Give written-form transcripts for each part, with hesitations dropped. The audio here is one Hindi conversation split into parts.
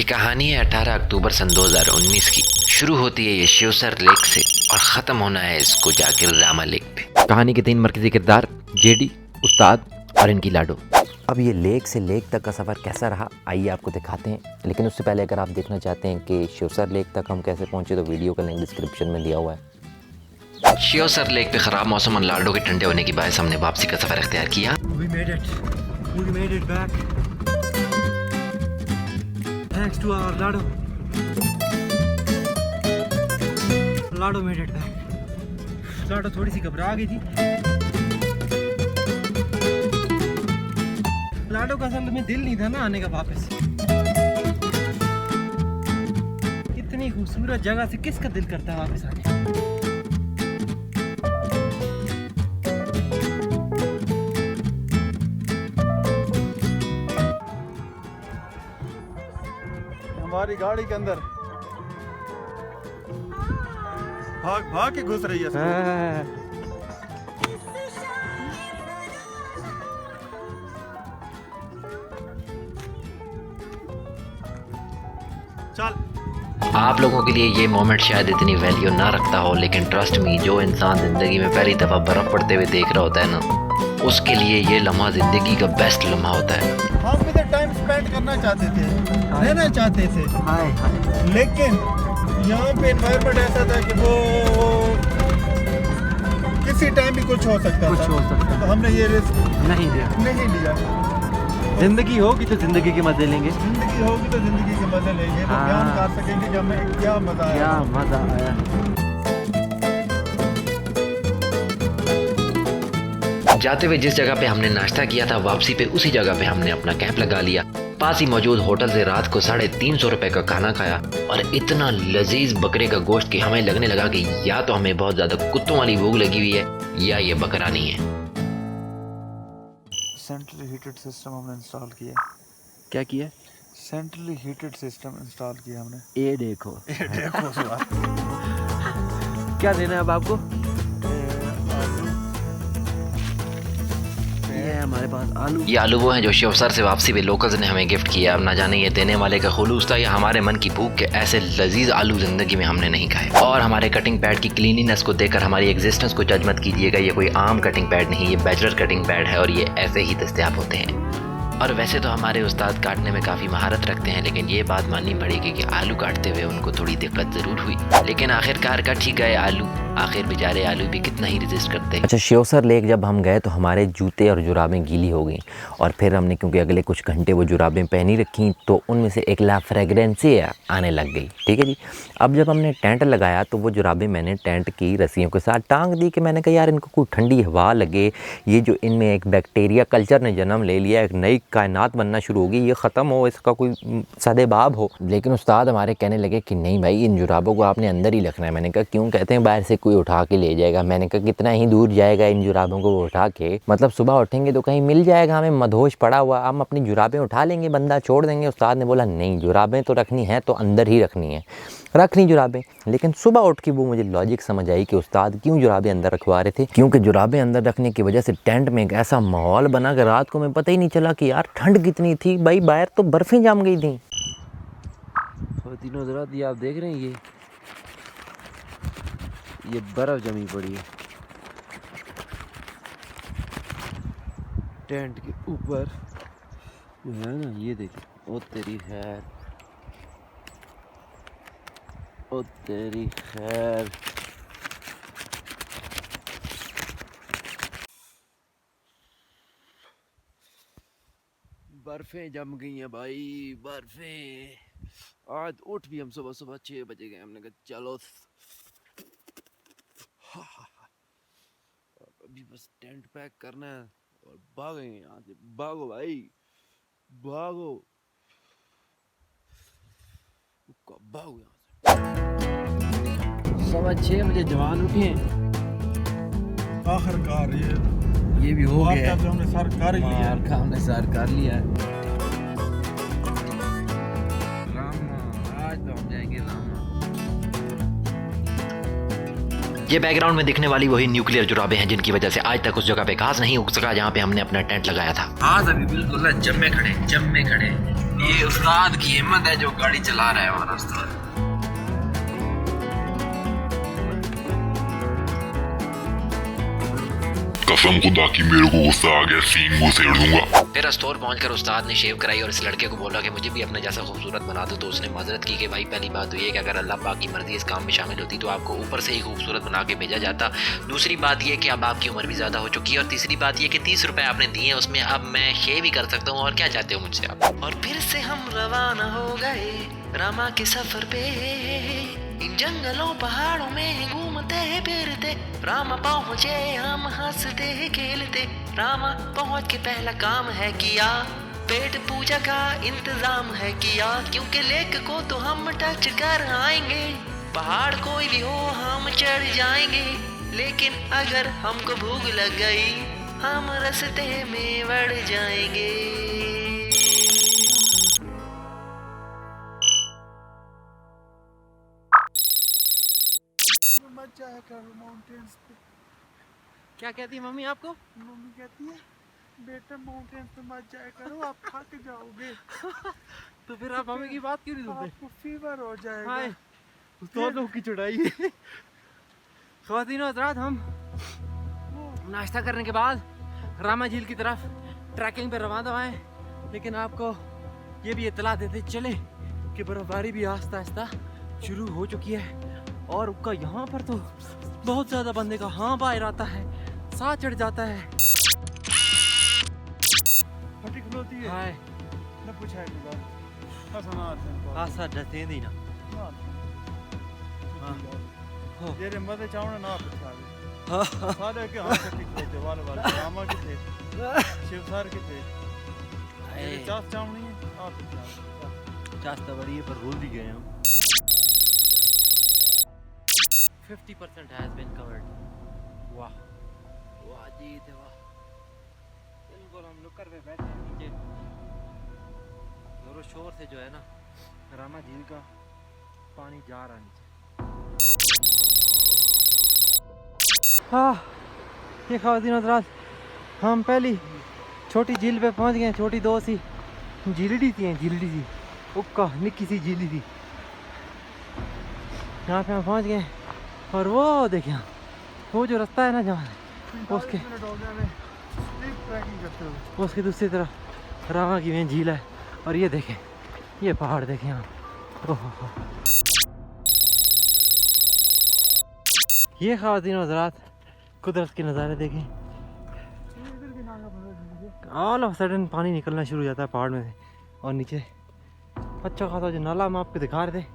ये कहानी है 18 अक्टूबर सन 2019 की। शुरू होती है ये शिवसर लेक से और ख़त्म होना है इसको जाकर रामा लेक पे। कहानी के 3 मरकज़ी किरदार, जेडी, उस्ताद और इनकी लाडो। अब ये लेक से लेक तक का सफ़र कैसा रहा आइए आपको दिखाते हैं। लेकिन उससे पहले अगर आप देखना चाहते हैं कि शिवसर लेक तक हम कैसे पहुँचे तो वीडियो का लिंक डिस्क्रिप्शन में दिया हुआ है। शिवसर लेक पे ख़राब मौसम और लाडो के ठंडे होने की बायस हमने वापसी का सफ़र इख्तियार किया। We made it back. Thanks to our Lado. Lado made it back. Lado थोड़ी सी घबरा गई थी। लाडो का असल में दिल नहीं था ना आने का वापस। इतनी खूबसूरत जगह से किसका दिल करता है वापस आने? हमारी गाड़ी के अंदर भाग भाग के घुस रही है। चल आप लोगों के लिए ये मोमेंट शायद इतनी वैल्यू ना रखता हो, लेकिन ट्रस्ट मी, जो इंसान ज़िंदगी में पहली दफ़ा बर्फ़ पड़ते हुए देख रहा होता है ना, उसके लिए ये लम्हा ज़िंदगी का बेस्ट लम्हा होता है। हम इधर टाइम स्पेंड करना चाहते थे, रहना चाहते थे, लेकिन यहाँ पे एनवायरनमेंट ऐसा था कि वो किसी टाइम भी कुछ हो सकता था। तो हमने ये रिस्क नहीं लिया। जिंदगी होगी तो जिंदगी के मजे लेंगे। जिंदगी होगी तो जिंदगी के मजे लेंगे, तो बयान कर सकेंगे कि हमें क्या मजा आया। जाते हुए जिस जगह पे हमने नाश्ता किया था, वापसी पे उसी जगह पे हमने अपना कैंप लगा लिया। पास ही मौजूद होटल से रात को 350 रुपए का खाना खाया और इतना लजीज बकरे का गोश्त कि हमें लगने लगा कि या तो हमें बहुत ज्यादा कुत्तों वाली भूख लगी हुई है या ये बकरा नहीं है। सेंट्रली हीटेड सिस्टम हमने इंस्टॉल किया। क्या किया? सेंट्रली हीटेड सिस्टम इंस्टॉल किया हमने। ये देखो स्वाद क्या देना है अब आपको? ये है हमारे पास आलू। ये आलू वो हैं जो शिवसर से वापसी पे लोकल्स ने हमें गिफ्ट किया। अब ना जाने ये देने वाले का खुलूस था या हमारे मन की भूख के ऐसे लजीज आलू जिंदगी में हमने नहीं खाए। और हमारे कटिंग पैड की क्लीनिनेस को देखकर हमारी एग्जिस्टेंस को जज मत कीजिएगा। ये कोई आम कटिंग पैड नहीं, ये बैचलर कटिंग पैड है और ये ऐसे ही दस्तयाब होते हैं। और वैसे तो हमारे उस्ताद काटने में काफ़ी महारत रखते हैं, लेकिन ये बात माननी पड़ेगी कि आलू काटते हुए उनको थोड़ी दिक्कत ज़रूर हुई, लेकिन आखिरकार कट ही गए आलू। आखिर बेचारे आलू भी कितना ही रेजिस्ट करते हैं। अच्छा, शिवसर लेक जब हम गए तो हमारे जूते और जुराबें गीली हो गई और फिर हमने क्योंकि अगले कुछ घंटे वो जुराबें पहनी रखी तो उनमें से एक फ्रेगरेंस आने लग गई। ठीक है जी। अब जब हमने टेंट लगाया तो वो जुराबें मैंने टेंट की रस्सियों के साथ टांग दी कि मैंने कहा यार इनको कोई ठंडी हवा लगे, ये जो इनमें एक बैक्टीरिया कल्चर ने जन्म ले लिया, एक नई कायनात बनना शुरू होगी, ये ख़त्म हो, इसका कोई सदेबाब हो। लेकिन उस्ताद हमारे कहने लगे कि नहीं भाई, इन जुराबों को आपने अंदर ही रखना है। मैंने कहा क्यों? कहते हैं बाहर से कोई उठा के ले जाएगा। मैंने कहा कितना ही दूर जाएगा इन जुराबों को वो उठा के, मतलब सुबह उठेंगे तो कहीं मिल जाएगा हमें मदहोश पड़ा हुआ, हम अपनी जुराबें उठा लेंगे, बंदा छोड़ देंगे। उस्ताद ने बोला नहीं, जुराबें तो रखनी है तो अंदर ही रखनी है, रखनी जुराबें। लेकिन सुबह उठ के वो मुझे लॉजिक समझ आई कि उस्ताद क्यों जुराबें अंदर रखवा रहे थे, क्योंकि जुराबें अंदर रखने की वजह से टेंट में एक ऐसा माहौल बना कि रात को मैं पता ही नहीं चला कि यार ठंड कितनी थी भाई, बाहर तो बर्फ़ें जम गई थी। तीनों ज़रा ये आप देख रहे हैं, ये बर्फ़ जमी पड़ी है टेंट के ऊपर, वो है ना, ये देखो। ओ तेरी खैर, ओ तेरी खैर। बर्फें जम गई हैं भाई, बर्फें। आज उठ भी हम सुबह 6 बजे गए। हमने कहा चलो अभी बस टेंट पैक करना है और भागेंगे यहाँ से। भागो भाई भागो, भागो यहाँ से। 6:15 बजे जवान उठे हैं। आखिरकार ये भी हो गया, हमने सर कर ही लिया। हमने सर कर लिया है। रामा, आज तो हम जाएंगे रामा। ये बैकग्राउंड में दिखने वाली वही न्यूक्लियर जुराबें हैं जिनकी वजह से आज तक उस जगह पे घास नहीं उग सका जहाँ पे हमने अपना टेंट लगाया था। आज अभी बिल्कुल जम्मे खड़े ये उस्ताद की हिम्मत है जो गाड़ी चला रहा है हमारा उस्ताद। कसम खुदा की मेरे को गुस्सा आ गया, सीन मुंह सेड़ दूंगा। फिर स्टोर पहुंचकर उस्ताद ने शेव कराई और इस लड़के को बोला कि मुझे भी अपने जैसा खूबसूरत बना दो। तो उसने माजरत की कि भाई पहली बात तो ये कि अगर अल्लाह पाक की मर्जी इस काम में शामिल होती तो आपको ऊपर से ही खूबसूरत बना के भेजा जाता। दूसरी बात ये कि अब आपकी उम्र भी ज़्यादा हो चुकी है और तीसरी बात ये कि 30 रुपये आपने दिए हैं, उसमें अब मैं शेव ही कर सकता हूँ। और क्या चाहते हो मुझसे आप? और फिर से हम रवाना हो गए रामा के सफर पे, इन जंगलों पहाड़ों में घूमते फिरते रामा पहुँचे हम हंसते खेलते। रामा पहुँच के पहला काम है किया, पेट पूजा का इंतजाम है किया, क्योंकि लेक को तो हम टच कर आएंगे, पहाड़ कोई भी हो हम चढ़ जाएंगे, लेकिन अगर हमको भूख लग गई हम रास्ते में बढ़ जाएंगे। मत जाया करो माउंटेन्स पे। क्या कहती है मम्मी आपको? मम्मी कहती है बेटा माउंटेन्स पे मत जाया करो, आप थक जाओगे। तो फिर आप मम्मी की बात क्यों नहीं सुनते? आपको फीवर हो जाएगा। हाय उस्तादों की चढ़ाई। ख़वातीन और हज़रात, हम नाश्ता करने के बाद रामा झील की तरफ ट्रैकिंग पे रवाना हुए हैं, लेकिन आपको ये भी इतला देते चले कि बर्फबारी भी आहिस्ता आहिस्ता शुरू हो चुकी है और उसका यहाँ पर तो बहुत ज़्यादा बंदे का हाँ बाहर आता है, साथ चढ़ जाता है। फटी खलोती है। हाय न पूछा है आसा डटे दी ना हाँ ये मदे चावना ना पूछा सारे के हां फटी खलोते वाले रामा के थे, शिवसार के थे, ये चास चावनी है आप पूछा चास्ता बड़ी है पर रोल भी गए हम। 50% has been covered. वाह वाह जी वाह, बिल्कुल हम लोग कर पे बैठे हैं नीचे, जोरों शोर से जो है ना रामा झील का पानी जा रहा है नीचे। हाँ ये ख़वातीन हज़रात, हम पहली छोटी झील पे पहुंच गए। छोटी दो सी झीलड़ी थी उक्का निक्की सी झीली थी, यहाँ पे हम पहुंच गए। और वो देखिए वो जो रास्ता है ना जहाँ उसके उसकी दूसरी तरफ रामा की मेन झील है। और ये देखें ये पहाड़ देखें यहाँ, ओहो ये ख़वातीन और हज़रात कुदरत के नज़ारे देखें। ऑल ऑफ सडन पानी निकलना शुरू हो जाता है पहाड़ में से और नीचे अच्छा खासा जो नाला हम आपको दिखा रहे थे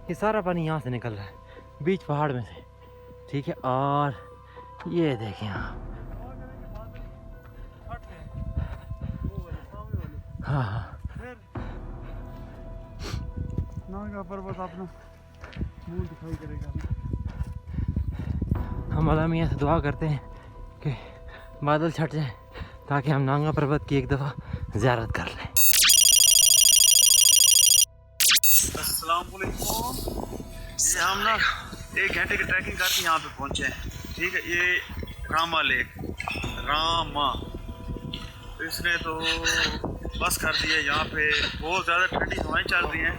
ये सारा पानी यहाँ से निकल रहा है बीच पहाड़ में से, ठीक है। और ये देखें आप, हाँ हाँ नागा पर्वत अपना मुंह दिखाई करेगा। हम अल्लाह मियाँ से दुआ करते हैं कि बादल छट जाए ताकि हम नांगा पर्वत की एक दफ़ा ज़ियारत कर लें। अस्सलाम वालेकुम। ये हम ना 1 घंटे की ट्रैकिंग करके यहाँ पे पहुँचे हैं, ठीक है। ये रामा लेक रामा, तो इसने तो बस कर दिया। यहाँ पे बहुत ज़्यादा ठंडी हवाएं चल रही हैं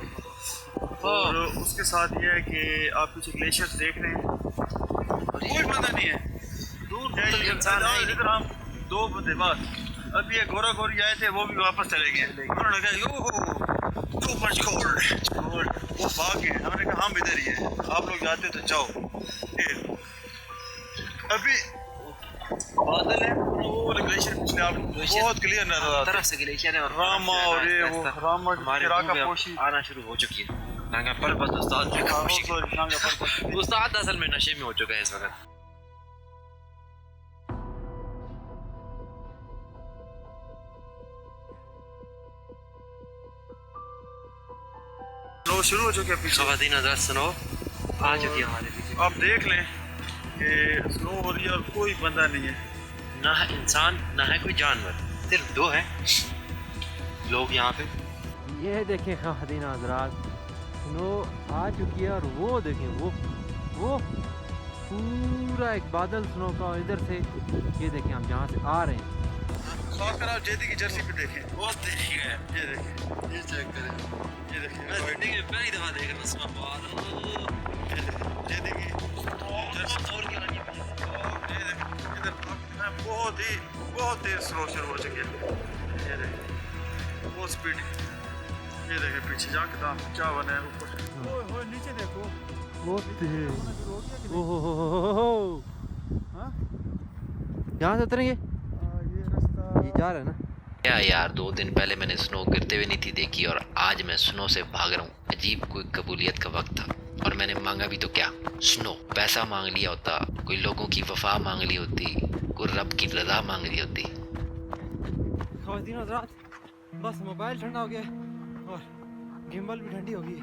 और उसके साथ ये है कि आप पीछे ग्लेशियर्स देख रहे हैं, कोई बंदा नहीं है, दूर जाए इंसान है। इधर हम 2 बंदे बस, अभी ये गोरा गोरी आए थे वो भी वापस चले गए। उन्होंने कहा यो टू मच कोल्ड, वो भाग गए। हमने कहा हम इधर ही हैं, आप लोग जाते तो जाओ। अभी बादल है, वो ग्लेशियर पिछले आप बहुत क्लियर नजर आता है, तरफ से ग्लेशियर है और रामा और ये वो रामा हमारे का पोशी आना शुरू हो चुकी है। नांगा पर्वत उस्ताद असल में नशे में हो चुका है इस वक्त। स्नो शुरू हो चुके हैं पीछे। ख़वातीन हज़रात स्नो आ चुकी है हमारे पीछे। आप देख लें कि स्नो हो रही है और कोई बंदा नहीं है, ना है इंसान ना है कोई जानवर, सिर्फ 2 हैं लोग यहाँ पे। ये देखें ख़वातीन हज़रात स्नो आ चुकी है और वो देखें वो पूरा एक बादल स्नो का इधर से, ये देखें हम जहाँ से आ रहे हैं बात कर आप जेदी की जर्सी पे देखें, बहुत तेरी है। ये देखें, ये चेक करें, ये देखें, मैं जिंदगी में पहली दफा देख रहा हूँ इस्लामाबाद। ये देखें, जेदी की जर्सी और क्या नहीं, ये देखें, इधर मैं बहुत तेज स्लो शुरू हो चुकी है। ये देखें, बहुत स्पीड, ये देखें पीछे जाके दाम क्या बना है ऊपर, ओए नीचे देखो, बहुत तेज। ओहो हाँ यहाँ से उतरेंगे, ये रास्ता ये जा रहा है ना। क्या यार, 2 दिन पहले मैंने स्नो गिरते हुए नहीं थी देखी और आज मैं स्नो से भाग रहा हूँ। अजीब कोई कबूलियत का वक्त था और मैंने मांगा भी तो क्या, स्नो। पैसा मांग लिया होता, कोई लोगों की वफा मांग ली होती, कोई रब की रजा मांग ली होती। ख़वातीन हज़रात, बस मोबाइल ठंडा हो गया और गिम्बल भी ठंडी हो गई।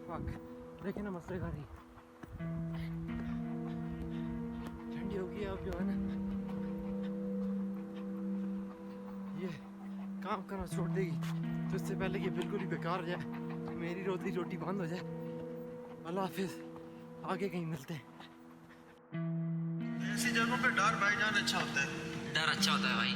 फक, देखे ना मसले का नहीं ठंडी हो गई। अब जो है ना ये काम करना छोड़ देगी तो इससे पहले कि बिल्कुल ही बेकार हो जाए, मेरी रोटी बंद हो जाए। अल्लाह हाफिज़, आगे कहीं मिलते हैं। ऐसी जगहों पे डर भाईजान अच्छा होता है। डर अच्छा होता है भाई।